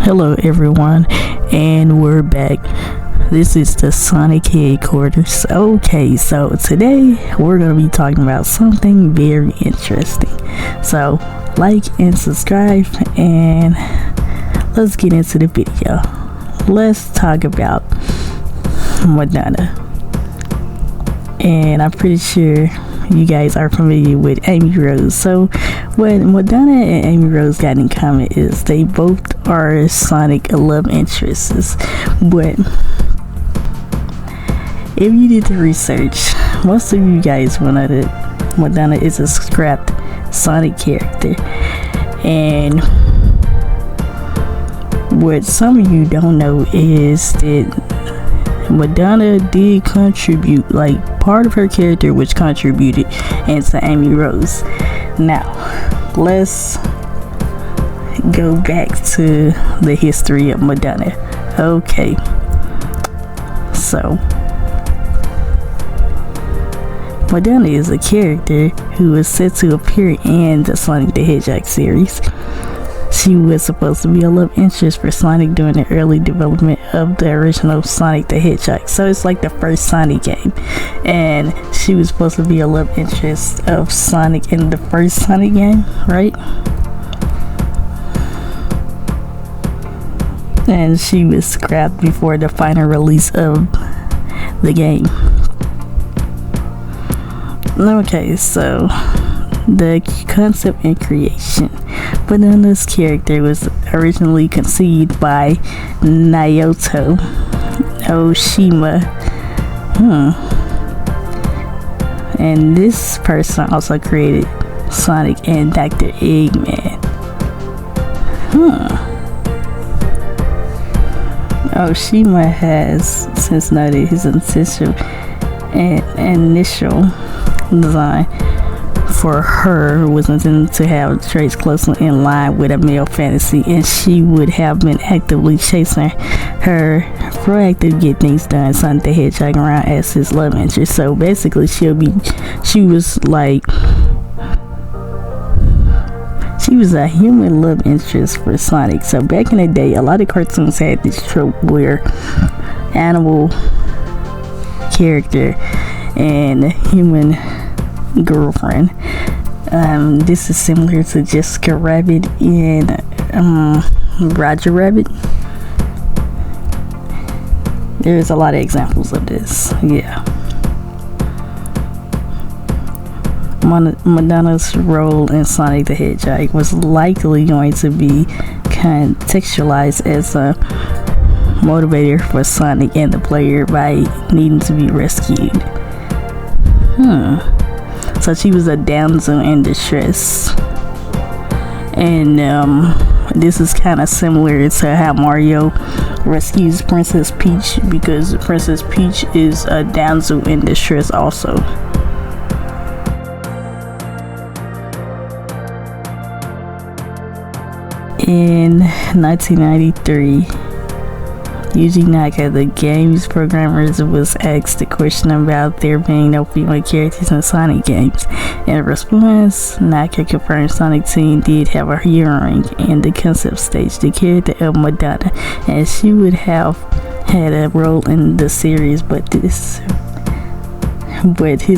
Hello everyone, and we're back. This is the Sonic headquarters. Okay, so today we're going to be talking about something very interesting. So like and subscribe, and let's get into the video. Let's talk about Madonna. And I'm pretty sure you guys are familiar with Amyrose. So what Madonna and Amyrose got in common is they both are Sonic love interests. But if you did the research, most of you guys will know that Madonna is a scrapped Sonic character. And what some of you don't know is that Madonna did contribute, like part of her character which contributed into Amyrose. Now let's go back to the history of Madonna. Okay, so Madonna is a character who is set to appear in the Sonic the Hedgehog series. She was supposed to be a love interest for Sonic during the early development of the original Sonic the Hedgehog. So it's like the first Sonic game. And she was supposed to be a love interest of Sonic in the first Sonic game, right? And she was scrapped before the final release of the game. Okay, so the concept and creation. Madonna's character was originally conceived by Naoto Oshima. And this person also created Sonic and Dr. Eggman. Oshima has since noted his initial design for her was intended to have traits closely in line with a male fantasy, and she would have been actively chasing her proactive get things done Sonic the Hedgehog around as his love interest. So basically she was a human love interest for Sonic. So back in the day, a lot of cartoons had this trope where animal character and human girlfriend. This is similar to Jessica Rabbit and Roger Rabbit. There's a lot of examples of this. Yeah. Madonna's role in Sonic the Hedgehog was likely going to be contextualized as a motivator for Sonic and the player by needing to be rescued. So she was a damsel in distress, and this is kind of similar to how Mario rescues Princess Peach, because Princess Peach is a damsel in distress also. In 1993, Yuji Naka, the game's programmers, was asked a question about there being no female characters in Sonic games. In response, Naka confirmed Sonic Team did have a hearing in the concept stage, the character of Madonna, and she would have had a role in the series, but his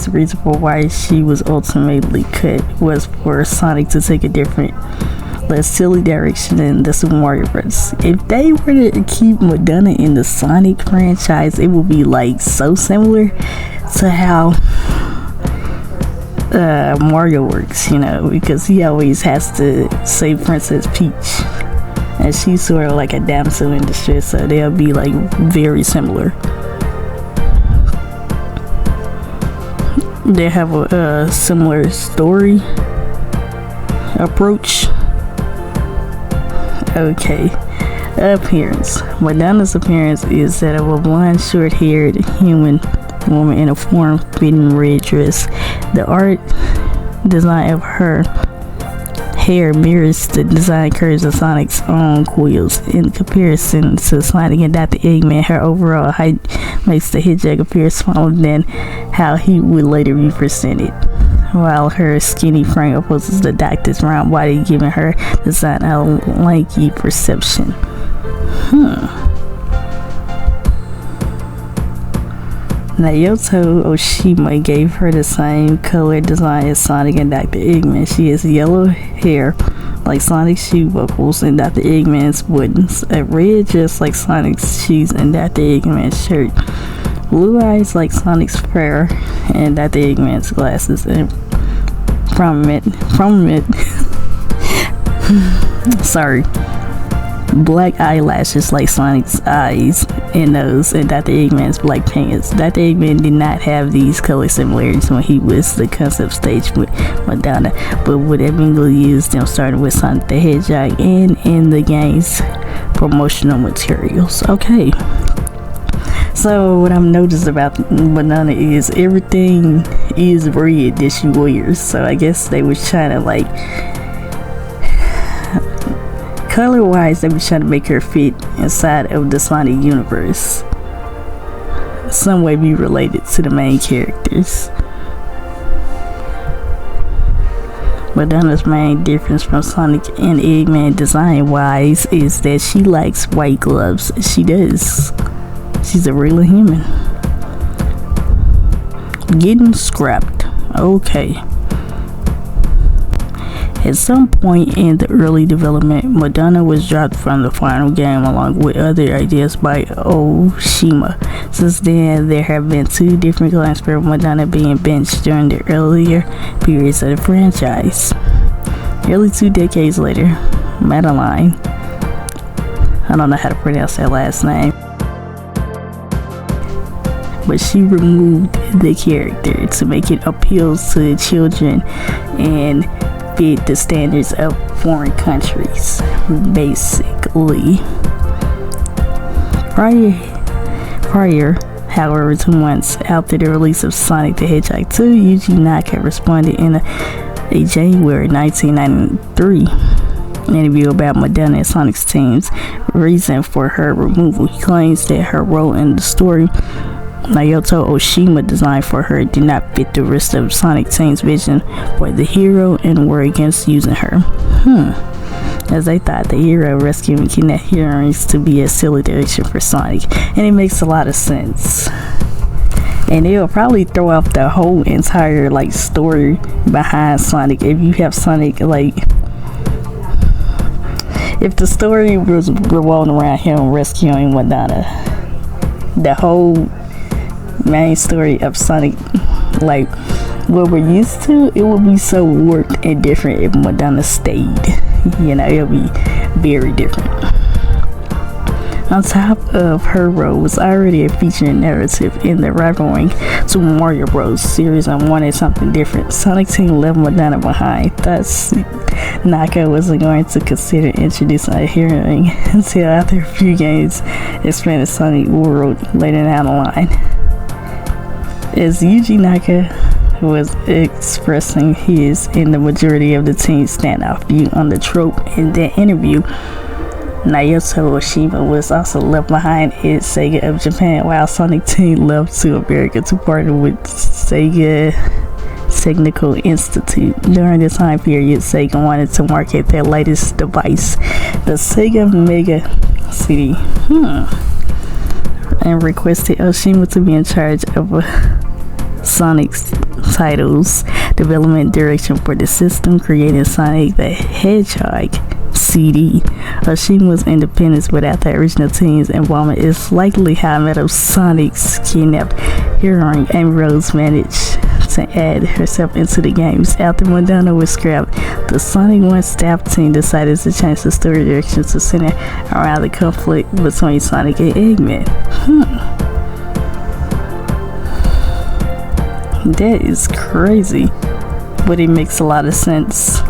reason for why she was ultimately cut was for Sonic to take a different, less silly direction in the Super Mario Bros. If they were to keep Madonna in the Sonic franchise, it would be like so similar to how Mario works, you know, because he always has to save Princess Peach, and she's sort of like a damsel in distress, so they'll be like very similar. They have a similar story approach. Okay, appearance. Madonna's appearance is that of a blonde, short-haired human woman in a form-fitting red dress. The art design of her hair mirrors the design curves of Sonic's own quills. In comparison to Sonic and Dr. Eggman, her overall height makes the Hedgehog appear smaller than how he would later be presented, while her skinny frame opposes the Doctor's round body, giving her design a lanky perception. Naoto Oshima gave her the same color design as Sonic and Dr. Eggman. She has yellow hair like Sonic's shoe buckles and Dr. Eggman's buttons, a red dress like Sonic's shoes and Dr. Eggman's shirt, blue eyes like Sonic's fur and Dr. Eggman's glasses, and prominent black eyelashes like Sonic's eyes and nose and Dr. Eggman's black pants. Dr. Eggman did not have these color similarities when he was the concept stage with Madonna, but would eventually use them starting with Sonic the Hedgehog and in the game's promotional materials. Okay, so what I've noticed about Madonna is everything is red that she wears, so I guess they was trying to like color wise they was trying to make her fit inside of the Sonic universe, some way be related to the main characters. Madonna's main difference from Sonic and Eggman design wise is that she likes white gloves. She does. She's a real human. Getting scrapped. Okay. At some point in the early development, Madonna was dropped from the final game along with other ideas by Oshima. Since then, there have been two different claims for Madonna being benched during the earlier periods of the franchise. Nearly 2 decades later, Madeline, I don't know how to pronounce that last name, but she removed the character to make it appeal to children and fit the standards of foreign countries, basically. Prior, however, 2 months after the release of Sonic the Hedgehog 2, Yuji Naka responded in a January 1993 interview about Madonna and Sonic's team's reason for her removal. He claims that her role in the story Naoto Oshima designed for her did not fit the rest of Sonic Team's vision for the hero and were against using her. As they thought the hero rescuing kidnapped heroines to be a silly direction for Sonic, and it makes a lot of sense. And it'll probably throw off the whole entire like story behind Sonic if you have Sonic like if the story was revolving around him rescuing Madonna. The whole main story of Sonic, like what we're used to, it would be so warped and different if Madonna stayed. You know, it'll be very different. On top of her role was already a featuring narrative in the rivaling Super Mario Bros. Series and wanted something different. Sonic Team left Madonna behind. Thus, Naka wasn't going to consider introducing a heroine until after a few games expanded Sonic World later down the line. As Yuji Naka was expressing his in the majority of the team's standoff view on the trope in that interview, Naoto Oshima was also left behind at Sega of Japan, while Sonic Team left to America to partner with Sega Technical Institute. During the time period, Sega wanted to market their latest device, the Sega Mega CD, and requested Oshima to be in charge of Sonic's titles development direction for the system, creating Sonic the Hedgehog CD. Oshima was independent without the original team's involvement. It's likely how Metal Sonic's kidnapped heroine Amyrose managed to add herself into the games. After Madonna was scrapped, the Sonic 1 staff team decided to change the story direction to center around the conflict between Sonic and Eggman. That is crazy, but it makes a lot of sense.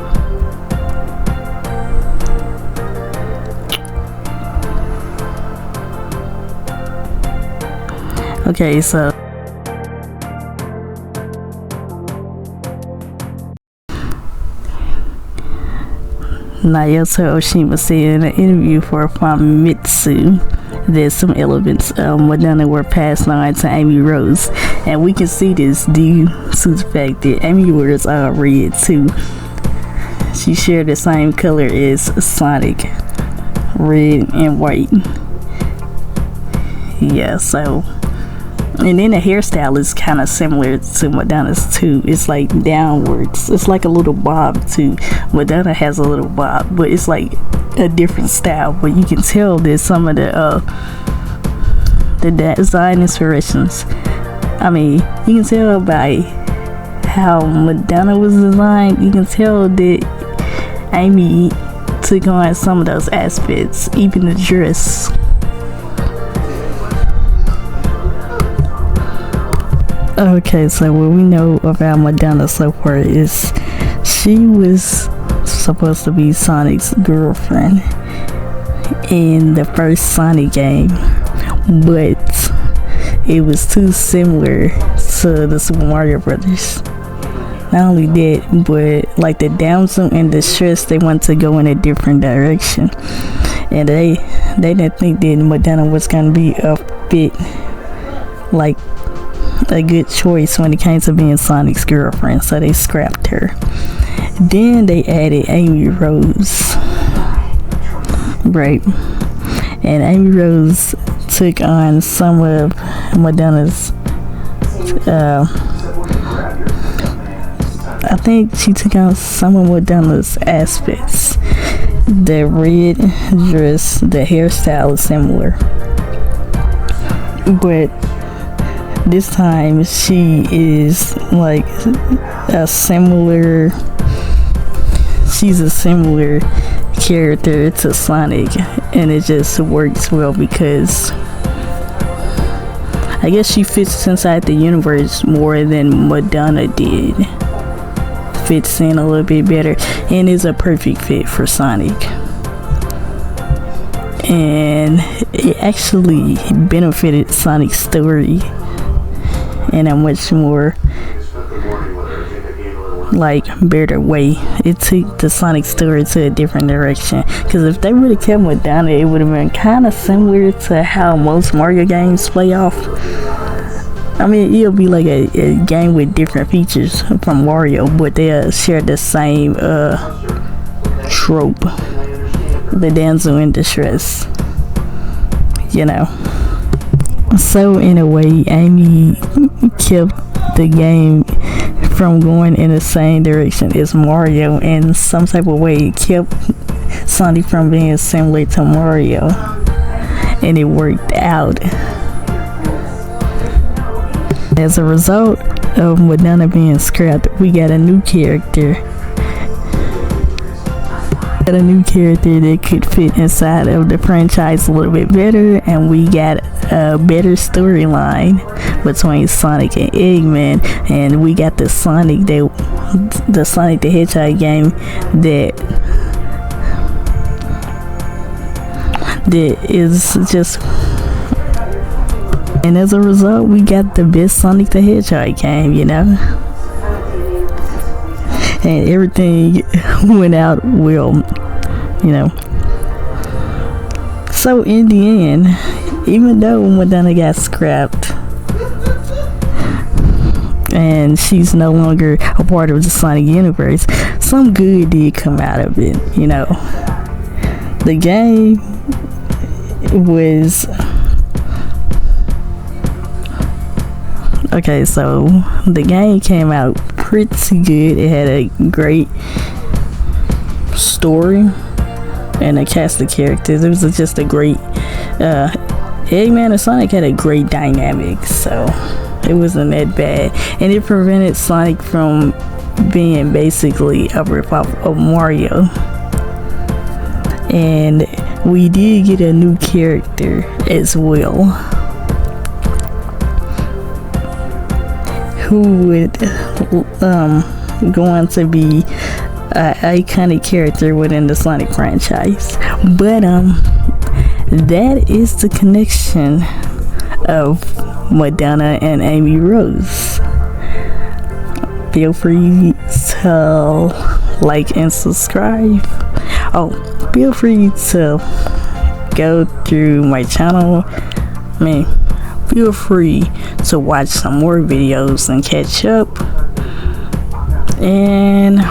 Okay, so Naoto Oshima said in an interview for Famitsu that some elements of Madonna were passed on to Amyrose, and we can see this due to the fact that Amyrose are red too. She shared the same color as Sonic, red and white. Yeah, so, and then the hairstyle is kind of similar to Madonna's too. It's like downwards. It's like a little bob too. Madonna has a little bob, but it's like a different style. But you can tell that some of the design inspirations. I mean, you can tell by how Madonna was designed. You can tell that Amy took on some of those aspects, even the dress. Okay, so what we know about Madonna so far is she was supposed to be Sonic's girlfriend in the first Sonic game, but it was too similar to the Super Mario Brothers. Not only that, but like the damsel and the stress, they wanted to go in a different direction, and they didn't think that Madonna was gonna be a fit, like a good choice when it came to being Sonic's girlfriend, so they scrapped her. Then they added amyrose, right? And amyrose took on some of Madonna's I think she took on some of Madonna's aspects. The red dress, the hairstyle is similar, but this time she is like she's a similar character to Sonic, and it just works well because I guess she fits inside the universe more than Madonna did. Fits in a little bit better and is a perfect fit for Sonic. And it actually benefited Sonic's story in a much more like better way. It took the Sonic story to a different direction, because if they would have kept Madonna, it would have been kind of similar to how most Mario games play off. I mean, it'll be like a game with different features from Mario, but they'll share the same trope, the damsel in distress, you know. So in a way, Amy kept the game from going in the same direction as Mario. In some type of way, it kept Sonic from being similar to Mario, and it worked out. As a result of Madonna being scrapped, we got a new character. A new character that could fit inside of the franchise a little bit better, and we got a better storyline between Sonic and Eggman, and we got the Sonic the Hedgehog game that is just. And as a result, we got the best Sonic the Hedgehog game, you know? And everything went out well, you know? So in the end, even though Madonna got scrapped and she's no longer a part of the Sonic universe, some good did come out of it, you know? The game was... Okay, so the game came out pretty good. It had a great story and a cast of characters. It was just a great Eggman and Sonic had a great dynamic, so it wasn't that bad, and it prevented Sonic from being basically a ripoff of Mario. And we did get a new character as well, who would go on to be an iconic character within the Sonic franchise. But that is the connection of Madonna and Amy Rose. Feel free to like and subscribe. Oh, feel free to go through my channel. Feel free to watch some more videos and catch up, and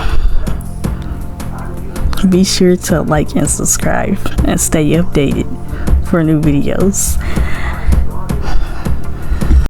be sure to like and subscribe and stay updated for new videos.